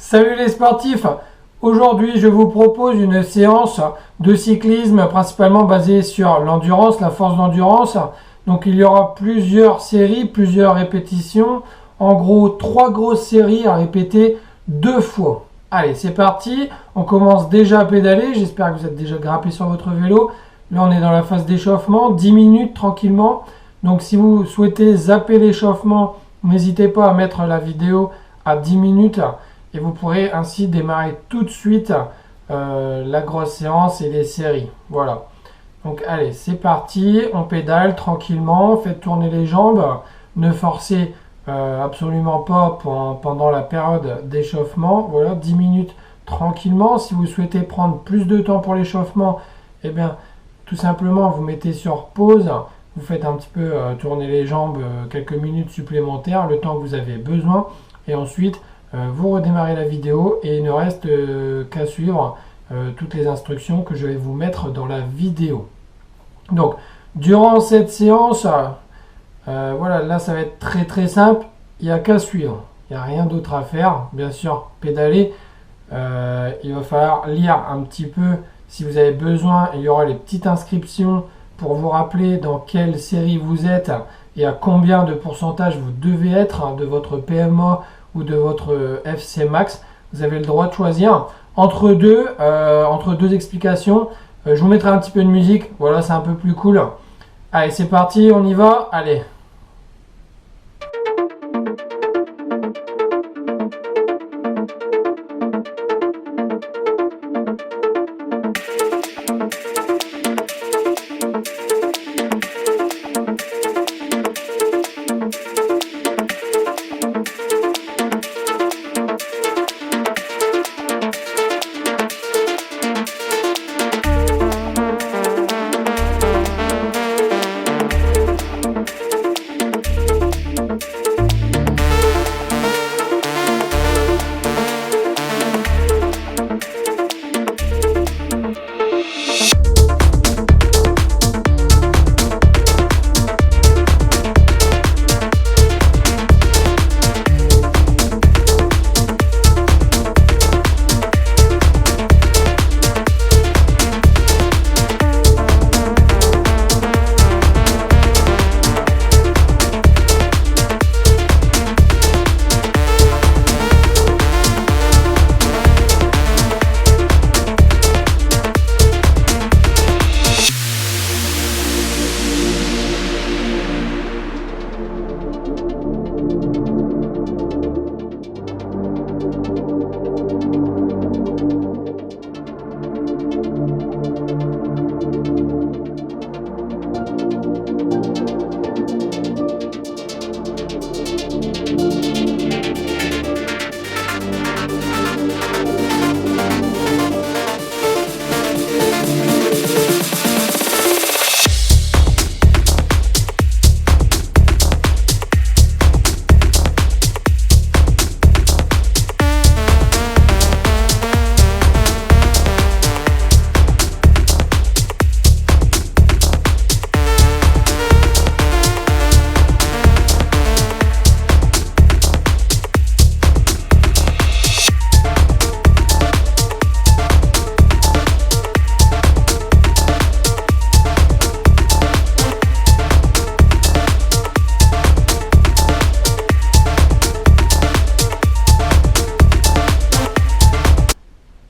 Salut les sportifs! Aujourd'hui, je vous propose une séance de cyclisme principalement basée sur l'endurance, la force d'endurance. Donc il y aura plusieurs séries, plusieurs répétitions. En gros, 3 grosses séries à répéter 2 fois. Allez, c'est parti. On commence déjà à pédaler. J'espère que vous êtes déjà grimpé sur votre vélo. Là, on est dans la phase d'échauffement. 10 minutes tranquillement. Donc si vous souhaitez zapper l'échauffement, n'hésitez pas à mettre la vidéo à 10 minutes. Et vous pourrez ainsi démarrer tout de suite la grosse séance et les séries. Voilà. Donc allez, c'est parti. On pédale tranquillement. Faites tourner les jambes. Ne forcez absolument pas pendant la période d'échauffement. Voilà, 10 minutes tranquillement. Si vous souhaitez prendre plus de temps pour l'échauffement, eh bien, tout simplement, vous mettez sur pause. Vous faites un petit peu tourner les jambes quelques minutes supplémentaires, le temps que vous avez besoin. Et ensuite, vous redémarrez la vidéo et il ne reste qu'à suivre toutes les instructions que je vais vous mettre dans la vidéo. Donc, durant cette séance, voilà, là ça va être très simple, il n'y a qu'à suivre, il n'y a rien d'autre à faire. Bien sûr, pédaler, il va falloir lire un petit peu si vous avez besoin, il y aura les petites inscriptions pour vous rappeler dans quelle série vous êtes et à combien de pourcentage vous devez être de votre PMA ou de votre FC Max. Vous avez le droit de choisir entre deux explications. Je vous mettrai un petit peu de musique, voilà, c'est un peu plus cool. Allez, c'est parti, on y va, allez.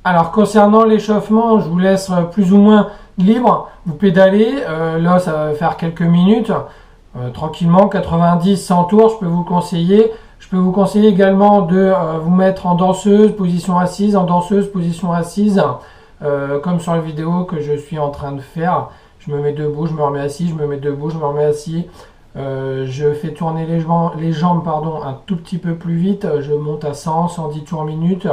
Alors concernant l'échauffement, je vous laisse plus ou moins libre. Vous pédalez, là ça va faire quelques minutes, tranquillement, 90-100 tours, je peux vous le conseiller. Je peux vous conseiller également de vous mettre en danseuse, position assise, en danseuse, position assise, comme sur la vidéo que je suis en train de faire. Je me mets debout, je me remets assis, je me mets debout, je me remets assis. Je fais tourner les jambes un tout petit peu plus vite, je monte à 100-110 tours minute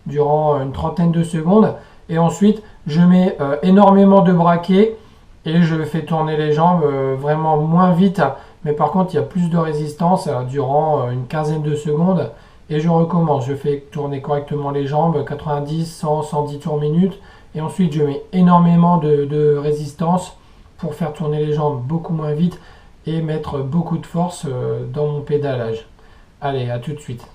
durant une trentaine de secondes et ensuite je mets énormément de braquets et je fais tourner les jambes vraiment moins vite, mais par contre il y a plus de résistance durant une quinzaine de secondes et je recommence, je fais tourner correctement les jambes 90, 100, 110 tours minute et ensuite je mets énormément de résistance pour faire tourner les jambes beaucoup moins vite et mettre beaucoup de force dans mon pédalage. Allez, à tout de suite.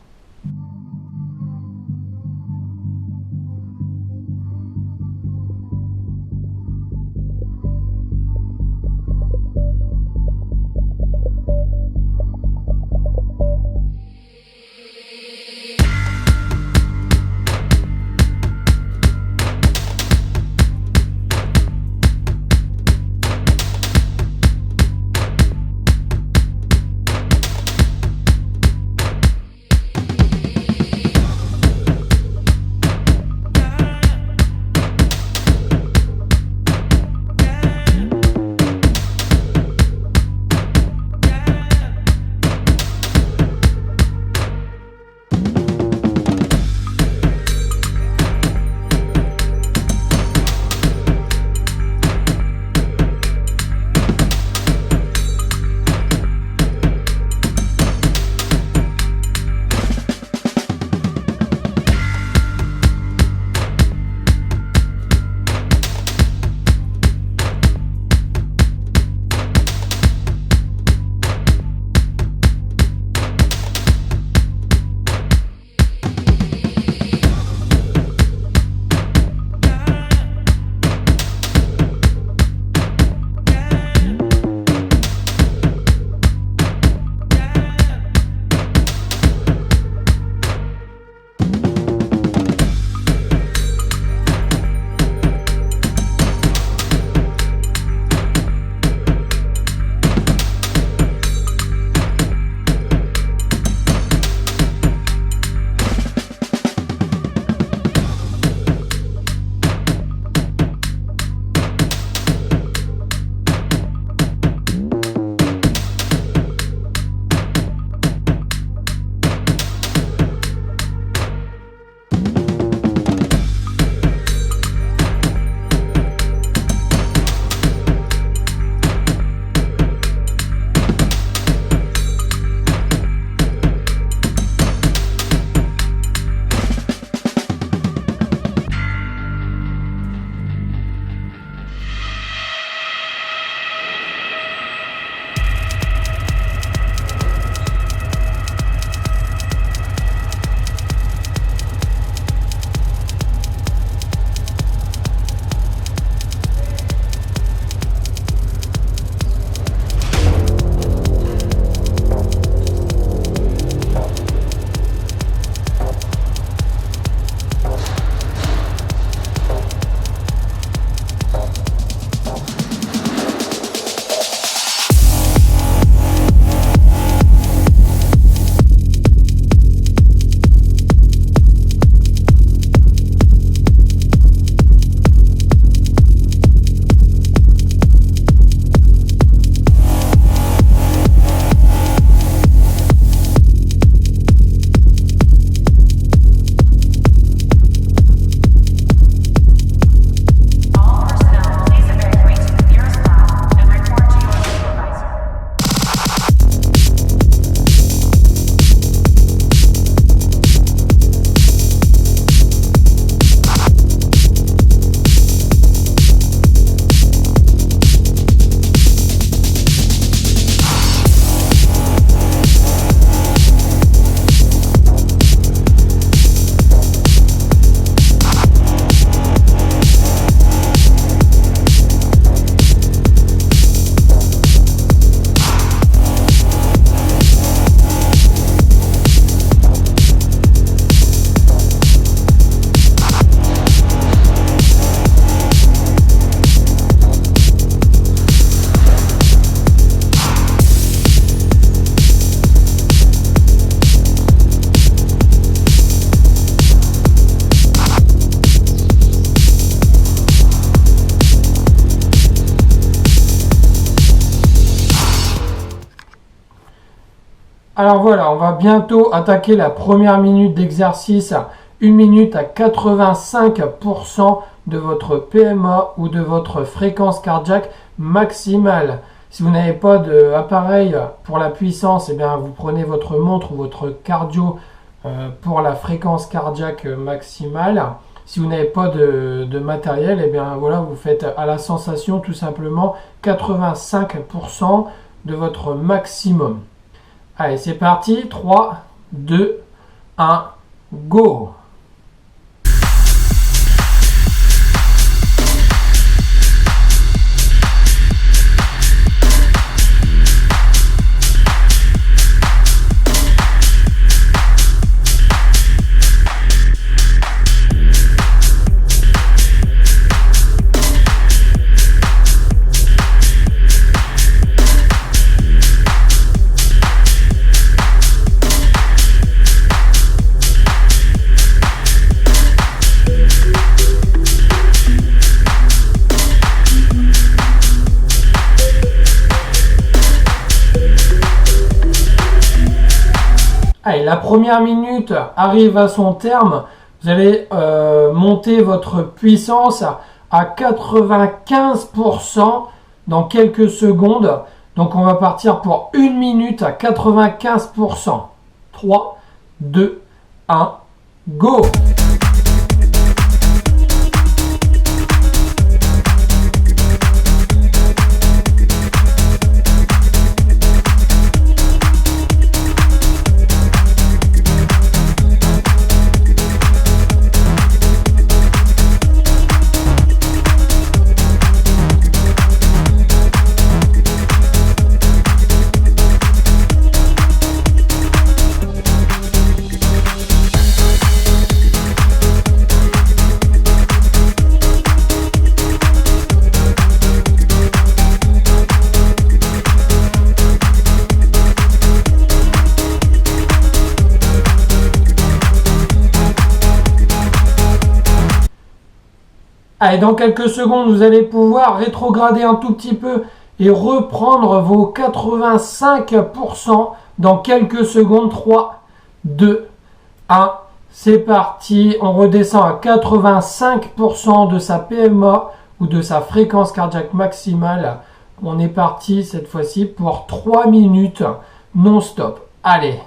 Alors voilà, on va bientôt attaquer la première minute d'exercice. 1 minute à 85% de votre PMA ou de votre fréquence cardiaque maximale. Si vous n'avez pas d'appareil pour la puissance, eh bien vous prenez votre montre ou votre cardio pour la fréquence cardiaque maximale. Si vous n'avez pas de matériel, eh bien voilà, vous faites à la sensation tout simplement 85% de votre maximum. Allez, c'est parti. 3, 2, 1, go! Allez, la première minute arrive à son terme. Vous allez monter votre puissance à 95% dans quelques secondes. Donc on va partir pour 1 minute à 95%. 3, 2, 1, go! Allez, dans quelques secondes, vous allez pouvoir rétrograder un tout petit peu et reprendre vos 85% dans quelques secondes. 3, 2, 1, c'est parti. On redescend à 85% de sa PMA ou de sa fréquence cardiaque maximale. On est parti cette fois-ci pour 3 minutes non-stop. Allez!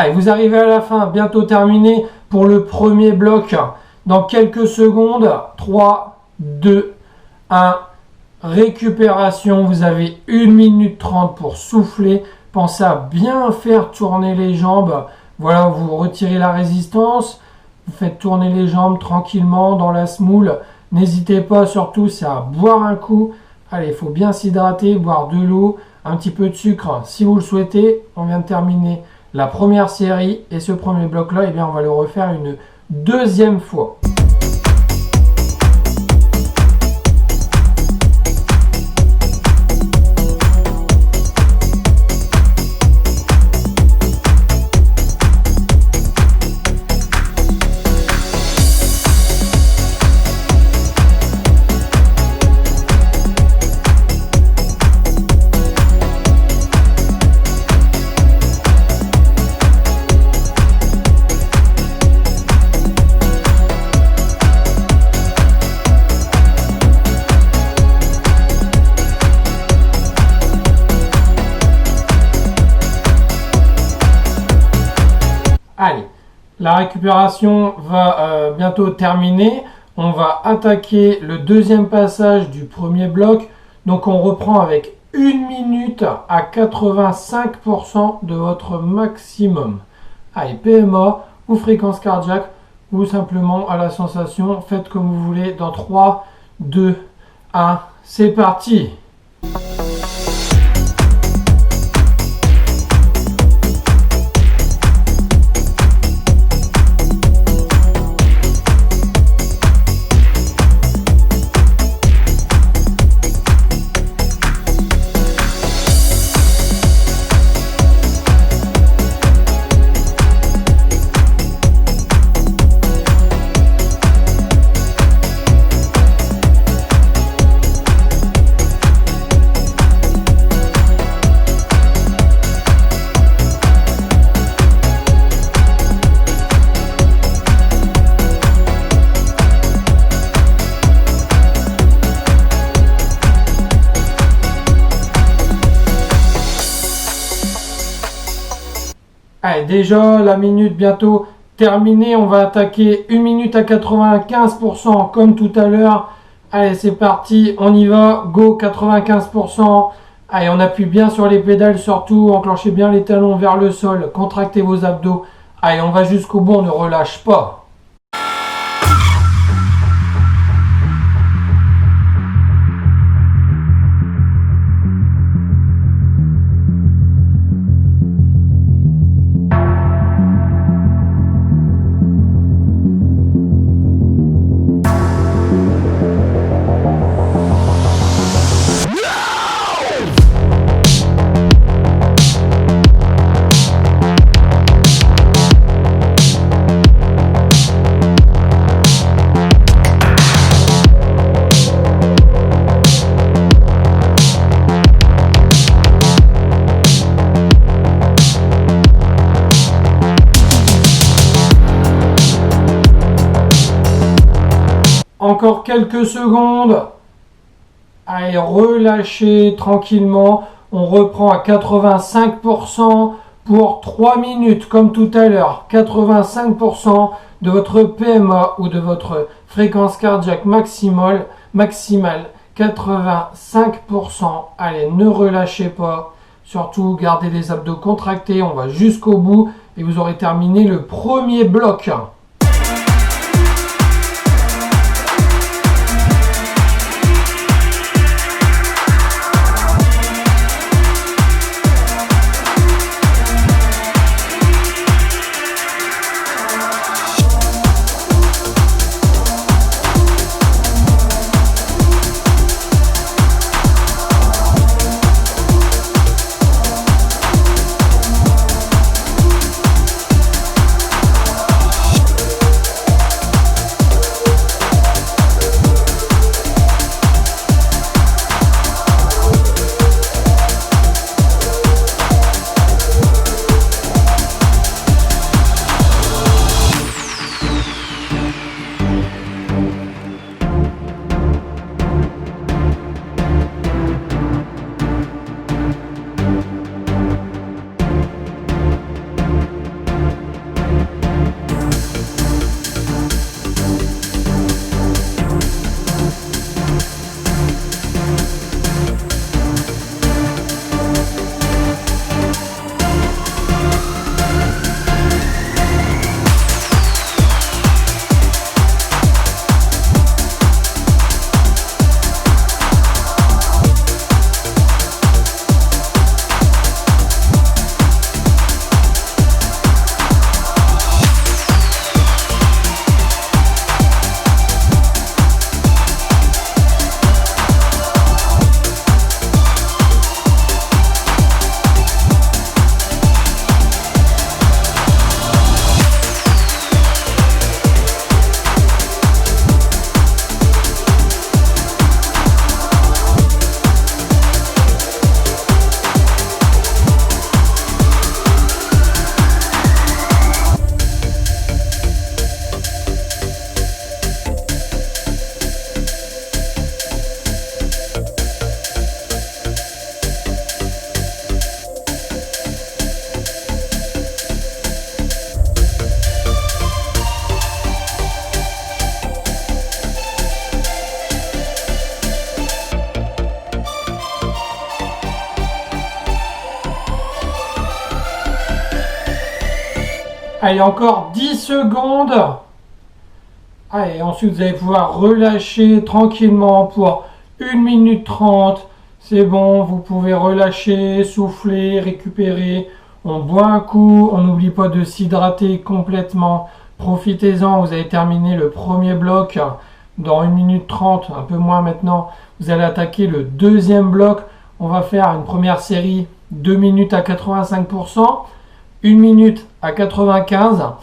Allez, vous arrivez à la fin, bientôt terminé pour le premier bloc. Dans quelques secondes, 3, 2, 1, récupération. Vous avez 1 minute 30 pour souffler. Pensez à bien faire tourner les jambes. Voilà, vous retirez la résistance. Vous faites tourner les jambes tranquillement dans la semoule. N'hésitez pas surtout, c'est à boire un coup. Allez, il faut bien s'hydrater, boire de l'eau, un petit peu de sucre si vous le souhaitez. On vient de terminer la première série et ce premier bloc-là, eh bien, on va le refaire une deuxième fois. Allez, la récupération va bientôt terminer. On va attaquer le deuxième passage du premier bloc. Donc on reprend avec 1 minute à 85% de votre maximum. Allez, PMA ou fréquence cardiaque ou simplement à la sensation. Faites comme vous voulez dans 3, 2, 1. C'est parti! Allez, déjà la minute bientôt terminée, on va attaquer 1 minute à 95% comme tout à l'heure. Allez, c'est parti, on y va, go 95%. Allez, on appuie bien sur les pédales, surtout enclenchez bien les talons vers le sol, contractez vos abdos. Allez, on va jusqu'au bout, on ne relâche pas. Encore quelques secondes. Allez, relâchez tranquillement. On reprend à 85% pour 3 minutes, comme tout à l'heure. 85% de votre PMA ou de votre fréquence cardiaque maximale. 85%. Allez, ne relâchez pas. Surtout, gardez les abdos contractés. On va jusqu'au bout et vous aurez terminé le premier bloc. Allez, encore 10 secondes. Allez, ensuite vous allez pouvoir relâcher tranquillement pour 1 minute 30. C'est bon, vous pouvez relâcher, souffler, récupérer. On boit un coup, on n'oublie pas de s'hydrater complètement. Profitez-en, vous avez terminé le premier bloc dans 1 minute 30, un peu moins maintenant. Vous allez attaquer le deuxième bloc. On va faire une première série 2 minutes à 85%, 1 minute à 95%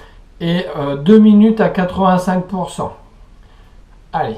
et 2 minutes à 85%. Allez.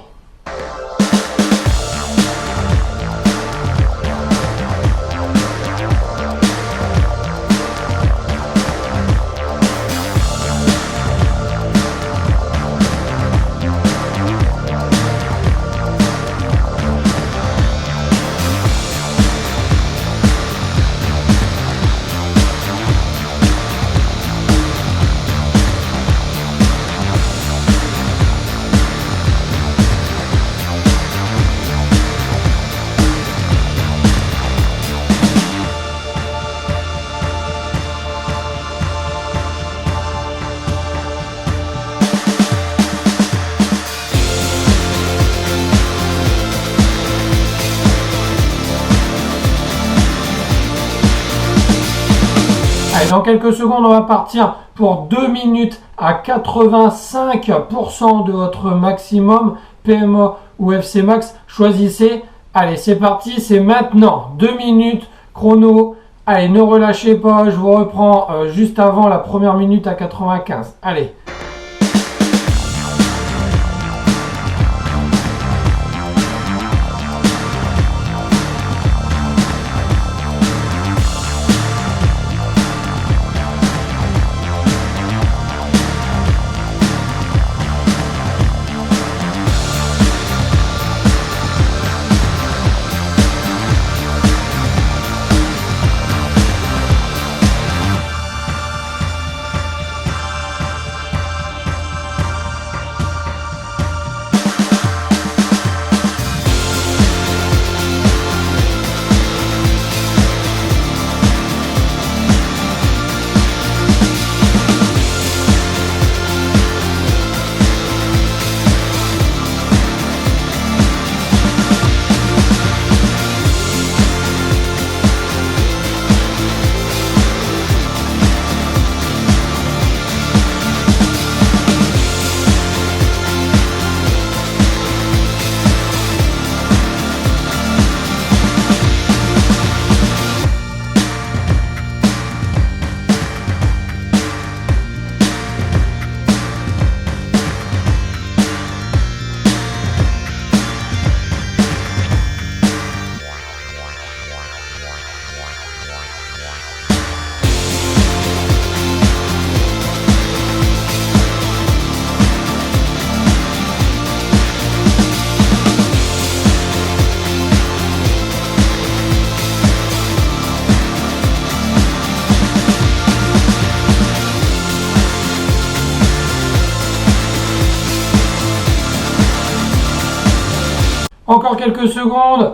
Allez, dans quelques secondes, on va partir pour 2 minutes à 85% de votre maximum PMA ou FC Max. Choisissez. Allez, c'est parti, c'est maintenant. 2 minutes chrono. Allez, ne relâchez pas, je vous reprends juste avant la première minute à 95. Allez. Encore quelques secondes.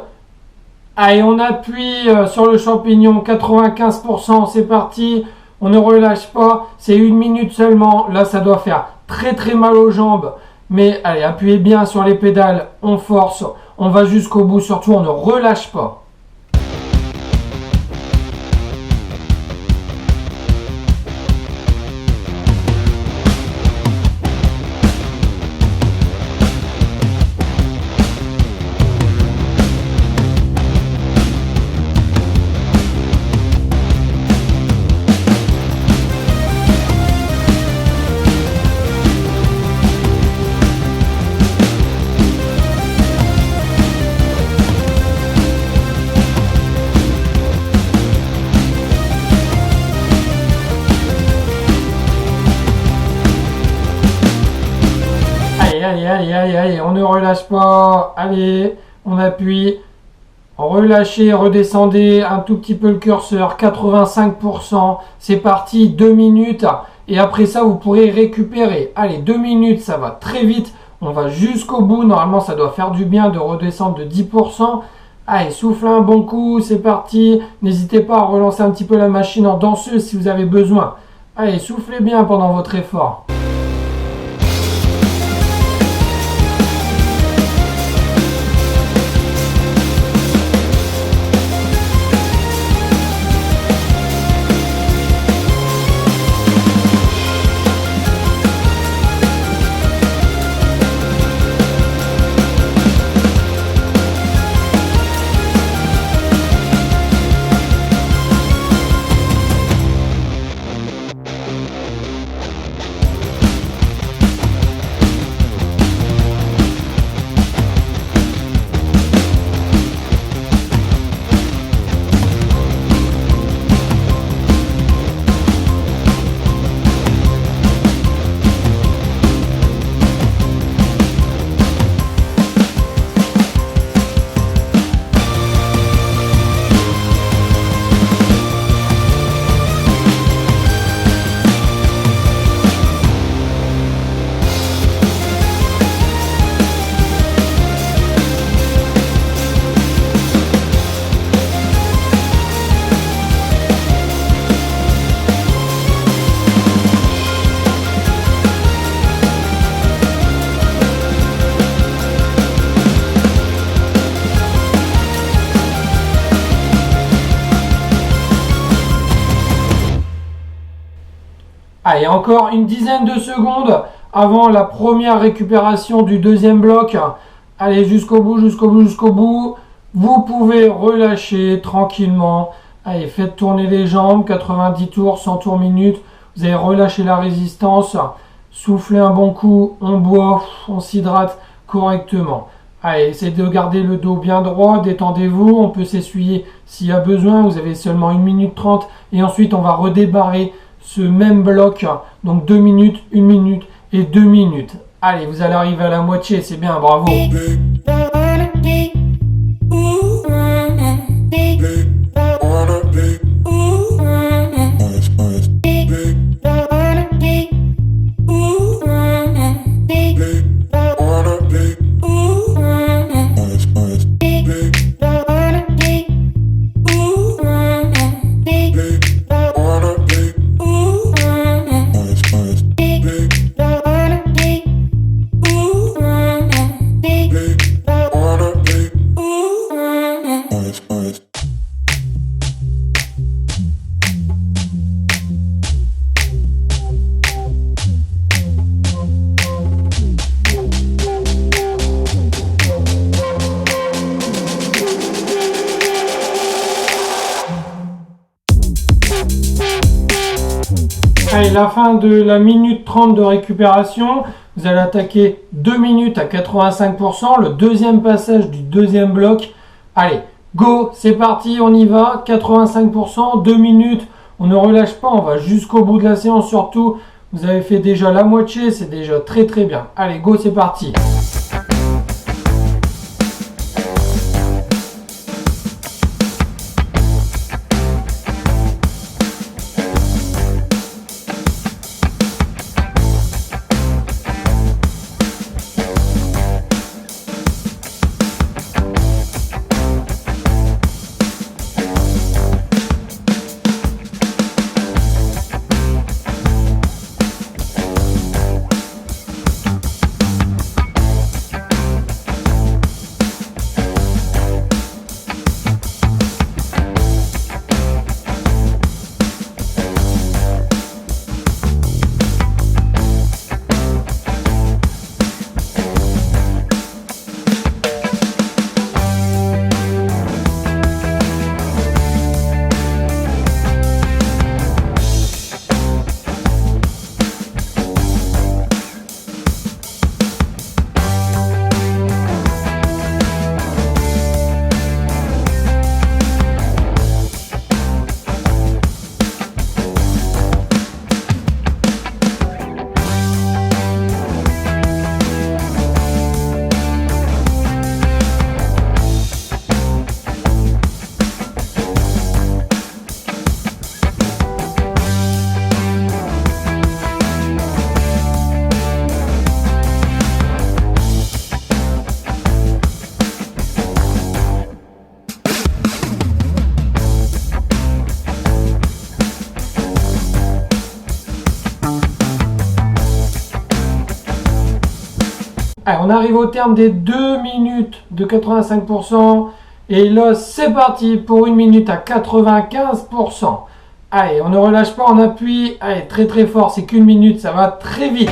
Allez, on appuie sur le champignon, 95%, c'est parti. On ne relâche pas, c'est 1 minute seulement. Là, ça doit faire très très mal aux jambes. Mais allez, appuyez bien sur les pédales, on force, on va jusqu'au bout, surtout on ne relâche pas. Allez, on ne relâche pas, allez, on appuie, relâchez, redescendez un tout petit peu le curseur, 85%, c'est parti, 2 minutes, et après ça vous pourrez récupérer, allez, 2 minutes, ça va très vite, on va jusqu'au bout, normalement ça doit faire du bien de redescendre de 10%, allez, soufflez un bon coup, c'est parti, n'hésitez pas à relancer un petit peu la machine en danseuse si vous avez besoin. Allez, soufflez bien pendant votre effort. Allez, encore une dizaine de secondes avant la première récupération du deuxième bloc. Allez, jusqu'au bout, jusqu'au bout, jusqu'au bout. Vous pouvez relâcher tranquillement. Allez, faites tourner les jambes, 90 tours, 100 tours minute. Vous allez relâcher la résistance. Soufflez un bon coup, on boit, on s'hydrate correctement. Allez, essayez de garder le dos bien droit, détendez-vous. On peut s'essuyer s'il y a besoin. Vous avez seulement 1 minute 30. Et ensuite, on va redémarrer ce même bloc, donc 2 minutes, 1 minute et 2 minutes. Allez, vous allez arriver à la moitié, c'est bien, bravo. Allez, la fin de la minute 30 de récupération. Vous allez attaquer 2 minutes à 85%, le deuxième passage du deuxième bloc. Allez, go, c'est parti, on y va, 85%, 2 minutes, on ne relâche pas, on va jusqu'au bout de la séance surtout. Vous avez fait déjà la moitié, c'est déjà très très bien. Allez, go, c'est parti. Allez, on arrive au terme des 2 minutes de 85%. Et là, c'est parti pour 1 minute à 95%. Allez, on ne relâche pas, on appuie. Allez, très très fort, c'est qu'une minute, ça va très vite.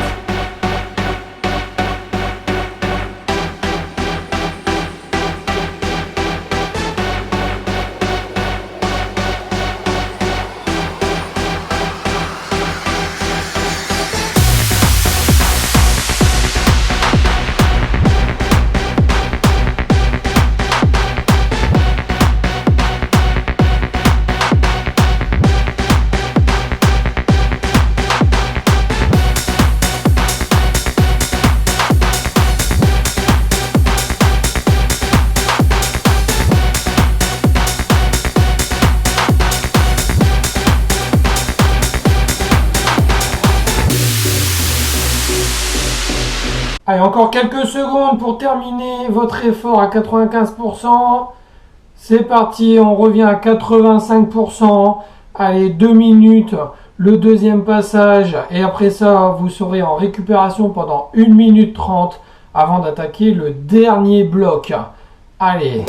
Allez, encore quelques secondes pour terminer votre effort à 95%. C'est parti, on revient à 85%. Allez, 2 minutes, le deuxième passage. Et après ça, vous serez en récupération pendant 1 minute 30 avant d'attaquer le dernier bloc. Allez.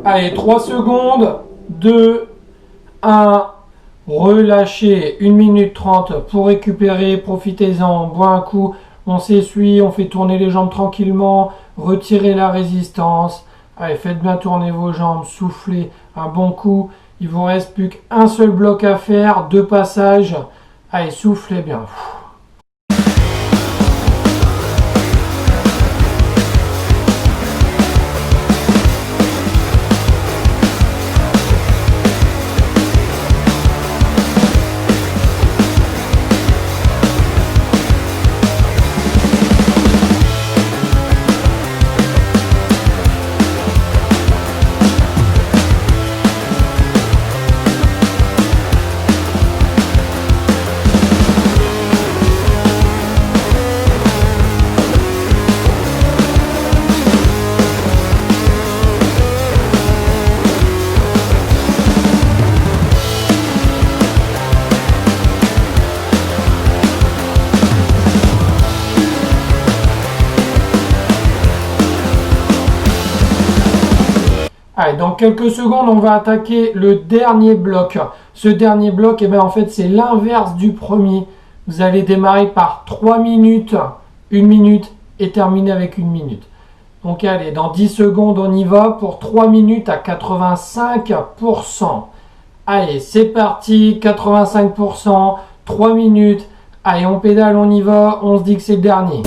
Allez, 3 secondes, 2, 1, relâchez 1 minute 30 pour récupérer, profitez-en, bois un coup, on s'essuie, on fait tourner les jambes tranquillement, retirez la résistance, allez, faites bien tourner vos jambes, soufflez un bon coup, il vous reste plus qu'un seul bloc à faire, 2 passages, allez, soufflez bien. Allez, dans quelques secondes, on va attaquer le dernier bloc. Ce dernier bloc, en fait, c'est l'inverse du premier. Vous allez démarrer par 3 minutes, 1 minute et terminer avec 1 minute. Donc allez, dans 10 secondes, on y va pour 3 minutes à 85%. Allez, c'est parti, 85%, 3 minutes. Allez, on pédale, on y va, on se dit que c'est le dernier.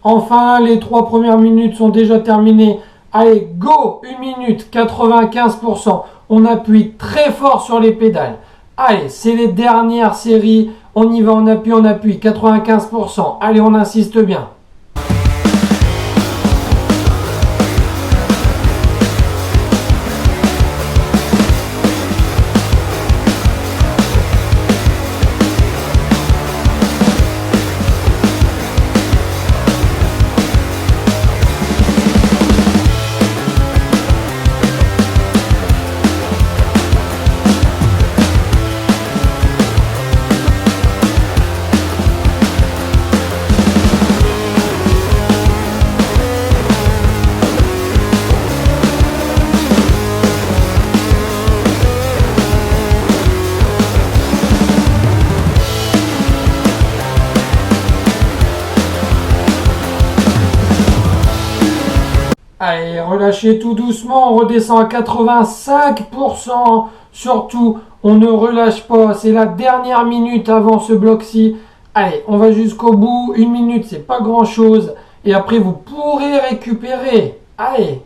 Enfin, les 3 premières minutes sont déjà terminées. Allez, go! 1 minute, 95%. On appuie très fort sur les pédales. Allez, c'est les dernières séries. On y va, on appuie, 95%. Allez, on insiste bien. Allez, relâchez tout doucement, on redescend à 85%. Surtout, on ne relâche pas, c'est la dernière minute avant ce bloc-ci. Allez, on va jusqu'au bout, 1 minute, c'est pas grand-chose. Et après, vous pourrez récupérer. Allez!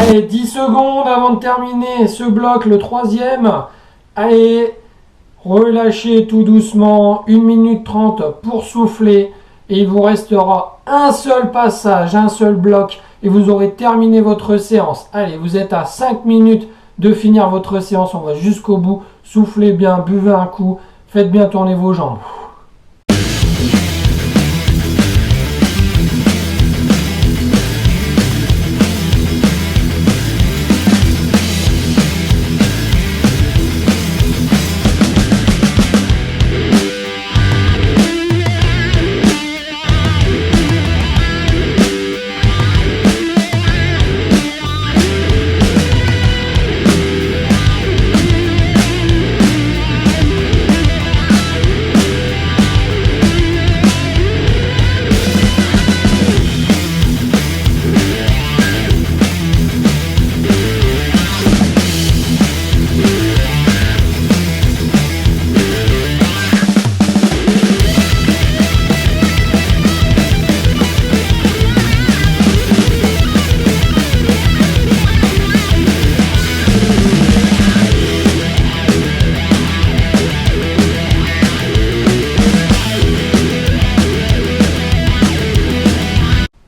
Allez, 10 secondes avant de terminer ce bloc, le troisième. Allez, relâchez tout doucement, 1 minute 30 pour souffler. Et il vous restera un seul passage, un seul bloc. Et vous aurez terminé votre séance. Allez, vous êtes à 5 minutes de finir votre séance. On va jusqu'au bout. Soufflez bien, buvez un coup. Faites bien tourner vos jambes.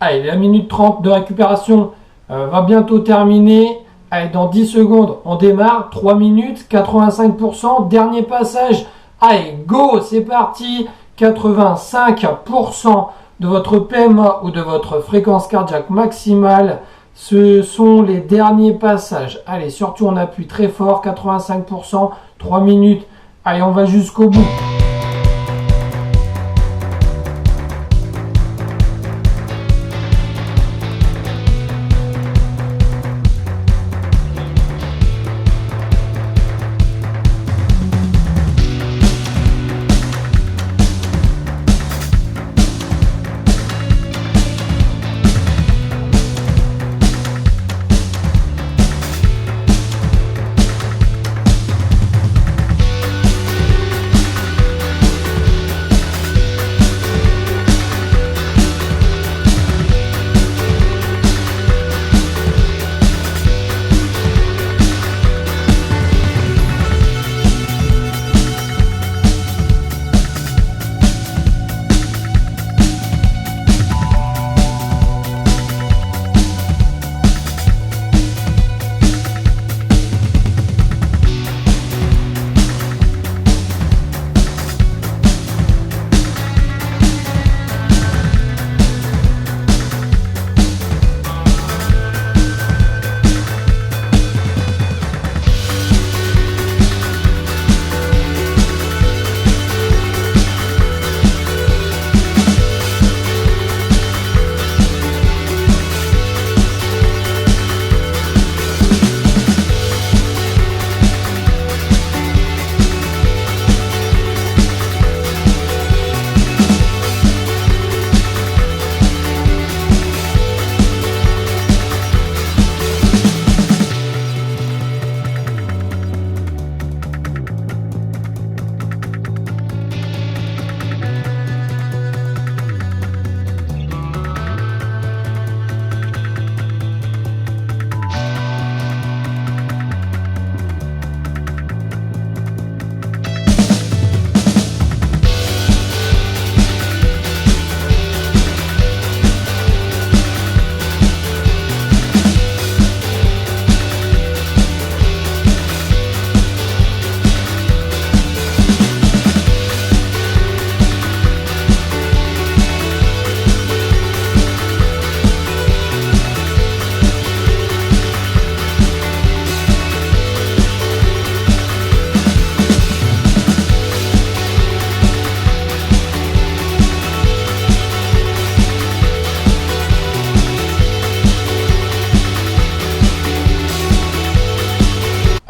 Allez, la minute 30 de récupération va bientôt terminer. Allez, dans 10 secondes, on démarre. 3 minutes, 85%. Dernier passage. Allez, go, c'est parti. 85% de votre PMA ou de votre fréquence cardiaque maximale. Ce sont les derniers passages. Allez, surtout on appuie très fort. 85%. 3 minutes. Allez, on va jusqu'au bout.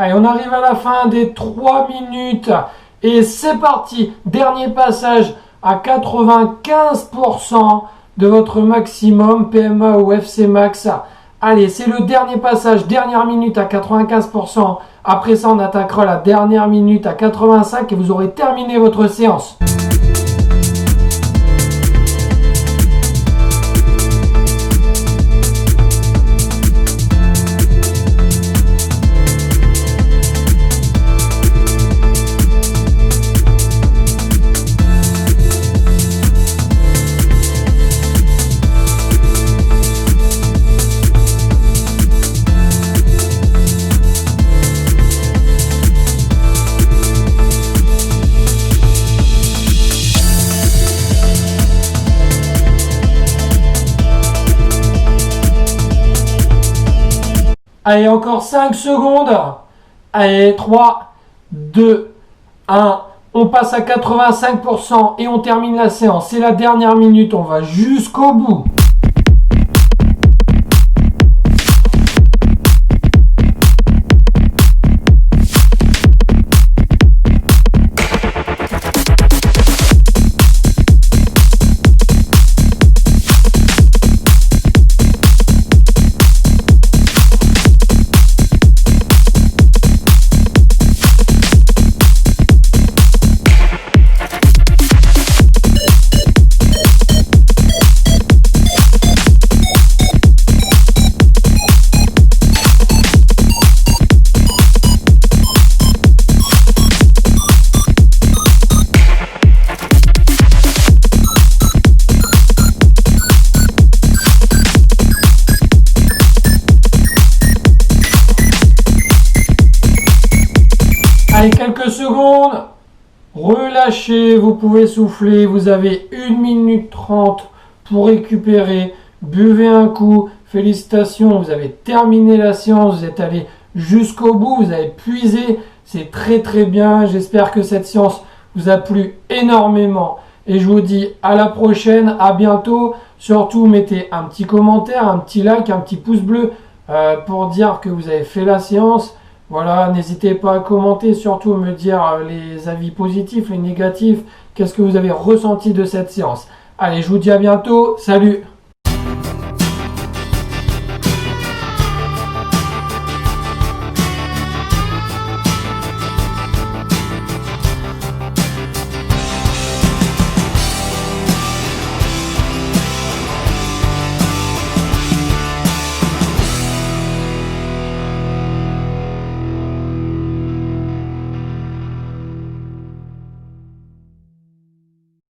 Allez, on arrive à la fin des 3 minutes. Et c'est parti. Dernier passage à 95% de votre maximum PMA ou FC Max. Allez, c'est le dernier passage, dernière minute à 95%. Après ça, on attaquera la dernière minute à 85 et vous aurez terminé votre séance. Allez, encore 5 secondes. Allez, 3, 2, 1. On passe à 85% et on termine la séance. C'est la dernière minute, on va jusqu'au bout. Allez, quelques secondes. Relâchez, vous pouvez souffler. Vous avez 1 minute 30 pour récupérer. Buvez un coup. Félicitations, vous avez terminé la séance. Vous êtes allé jusqu'au bout. Vous avez puisé. C'est très très bien. J'espère que cette séance vous a plu énormément. Et je vous dis à la prochaine. À bientôt. Surtout, mettez un petit commentaire, un petit like, un petit pouce bleu pour dire que vous avez fait la séance. Voilà, n'hésitez pas à commenter, surtout me dire les avis positifs, les négatifs, qu'est-ce que vous avez ressenti de cette séance. Allez, je vous dis à bientôt, salut!